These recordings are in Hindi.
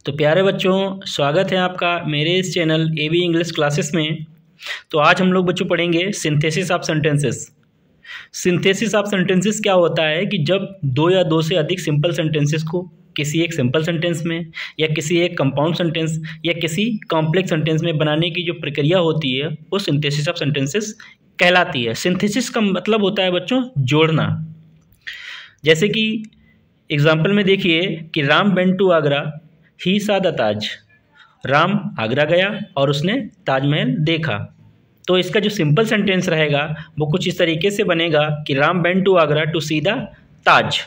तो प्यारे बच्चों, स्वागत है आपका मेरे इस चैनल एबी इंग्लिश क्लासेस में। तो आज हम लोग बच्चों पढ़ेंगे synthesis of sentences. Synthesis of sentences क्या होता है कि जब दो या दो से अधिक सिंपल सेंटेंसेस को किसी एक सिंपल सेंटेंस में या किसी एक कंपाउंड सेंटेंस या किसी कॉम्प्लेक्स सेंटेंस में बनाने की जो प्रक्रिया होती है वो सिंथेसिस ऑफ सेंटेंसेस कहलाती है। सिंथेसिस का मतलब होता है बच्चों जोड़ना। जैसे कि एग्जाम्पल में देखिए कि Ram went to Agra, he saw the ताज। राम आगरा गया और उसने ताजमहल देखा। तो इसका जो सिंपल सेंटेंस रहेगा वो कुछ इस तरीके से बनेगा कि Ram went to Agra to see the Taj.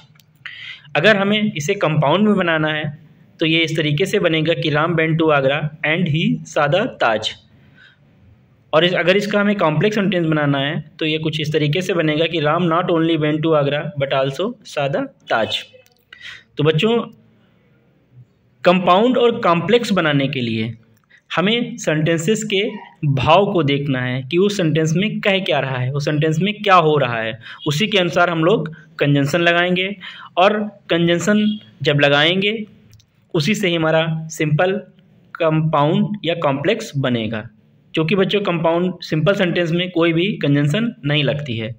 अगर हमें इसे कंपाउंड में बनाना है तो ये इस तरीके से बनेगा कि Ram went to Agra and he saw the ताज। और अगर इसका हमें कॉम्प्लेक्स सेंटेंस बनाना है तो ये कुछ इस तरीके से बनेगा कि Ram not only went to Agra but also saw the Taj. तो बच्चों, कंपाउंड और कॉम्प्लेक्स बनाने के लिए हमें सेंटेंसेस के भाव को देखना है कि उस सेंटेंस में कह क्या रहा है, उस सेंटेंस में क्या हो रहा है। उसी के अनुसार हम लोग कंजंक्शन लगाएंगे और कंजंक्शन जब लगाएंगे उसी से ही हमारा सिंपल, कंपाउंड या कॉम्प्लेक्स बनेगा। क्योंकि बच्चों कंपाउंड सिंपल सेंटेंस में कोई भी कंजंक्शन नहीं लगती है।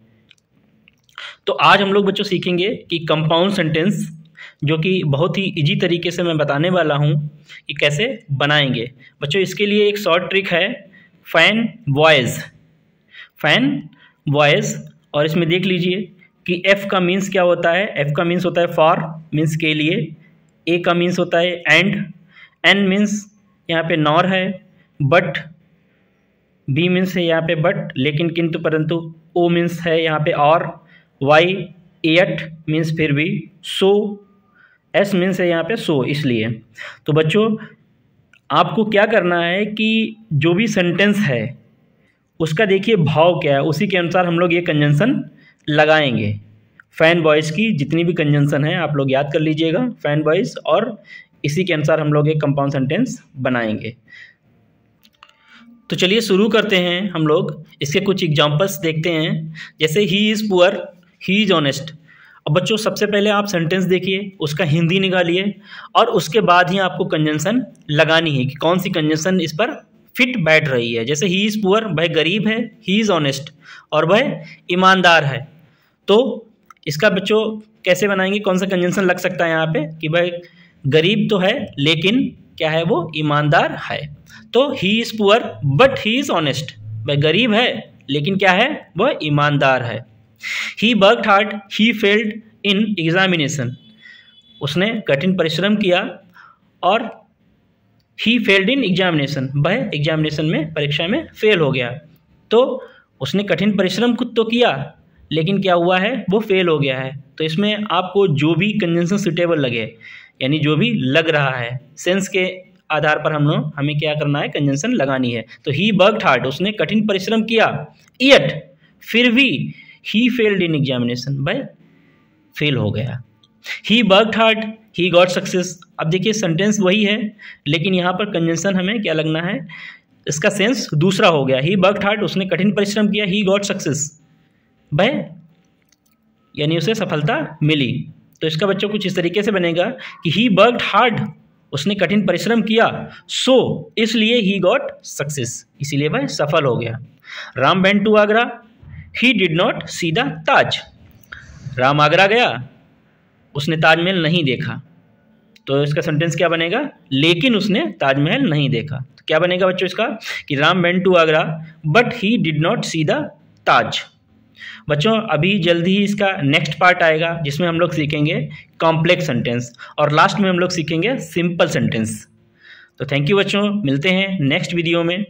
तो आज हम लोग बच्चों सीखेंगे कि कंपाउंड सेंटेंस, जो कि बहुत ही इजी तरीके से मैं बताने वाला हूँ कि कैसे बनाएंगे। बच्चों इसके लिए एक शॉर्ट ट्रिक है, फैन वॉइस। और इसमें देख लीजिए कि एफ का मीन्स क्या होता है। एफ का मीन्स होता है फॉर, मीन्स के लिए। ए का मीन्स होता है एंड। एन मीन्स यहाँ पे नॉर है। बट, बी मीन्स है यहाँ पे बट, लेकिन, किंतु, परंतु। ओ मीन्स है यहाँ पे और। वाई, एट मीन्स फिर भी। सो, एस मीन्स है यहाँ पे सो, इसलिए। तो बच्चों आपको क्या करना है कि जो भी सेंटेंस है उसका देखिए भाव क्या है, उसी के अनुसार हम लोग ये कंजंक्शन लगाएंगे। फैन वॉइस की जितनी भी कंजंक्शन है आप लोग याद कर लीजिएगा, फैन वॉइस, और इसी के अनुसार हम लोग एक कंपाउंड सेंटेंस बनाएंगे। तो चलिए शुरू करते हैं। हम लोग इसके कुछ एग्जाम्पल्स देखते हैं। जैसे he is poor, he is honest. अब बच्चों सबसे पहले आप सेंटेंस देखिए, उसका हिंदी निकालिए और उसके बाद ही आपको कंजंक्शन लगानी है कि कौन सी कंजंक्शन इस पर फिट बैठ रही है। जैसे ही इज़ पुअर, वह गरीब है। ही इज़ ऑनेस्ट, और वह ईमानदार है। तो इसका बच्चों कैसे बनाएंगे, कौन सा कंजंक्शन लग सकता है यहाँ पे कि भाई गरीब तो है लेकिन क्या है, वो ईमानदार है। तो he is poor but he is honest. वह गरीब है लेकिन क्या है, वह ईमानदार है। He worked hard, he failed in examination. उसने कठिन परिश्रम किया और he failed in examination. वह एग्जामिनेशन में, परीक्षा में फेल हो गया। तो उसने कठिन परिश्रम खुद तो किया लेकिन क्या हुआ है, वो फेल हो गया है। तो इसमें आपको जो भी कंजंक्शन सुटेबल लगे, यानी जो भी लग रहा है, सेंस के आधार पर हमें क्या करना है, कंजंक्शन लगानी है। तो he worked hard, उसने कठिन परिश्रम किया। yet, फिर भी ही फेल्ड इन एग्जामिनेशन, भाई फेल हो गया। He worked hard, he got success. अब देखिए सेंटेंस वही है लेकिन यहाँ पर कंजंक्शन हमें क्या लगना है, इसका सेंस दूसरा हो गया। ही वर्कड हार्ड, उसने कठिन परिश्रम किया। ही गॉट सक्सेस, भाई यानी उसे सफलता मिली। तो इसका बच्चों कुछ इस तरीके से बनेगा कि ही वर्कड हार्ड, उसने कठिन परिश्रम किया। सो, इसलिए ही गॉट सक्सेस, इसीलिए भाई सफल हो गया। Ram went to Agra, he did not see the ताज। राम आगरा गया, उसने ताजमहल नहीं देखा। तो इसका सेंटेंस क्या बनेगा, लेकिन उसने ताजमहल नहीं देखा। तो क्या बनेगा बच्चों इसका कि Ram went to Agra but he did not see the Taj. बच्चों अभी जल्दी ही इसका नेक्स्ट पार्ट आएगा जिसमें हम लोग सीखेंगे कॉम्प्लेक्स सेंटेंस और लास्ट में हम लोग सीखेंगे सिंपल सेंटेंस। तो थैंक यू बच्चों, मिलते हैं नेक्स्ट वीडियो में।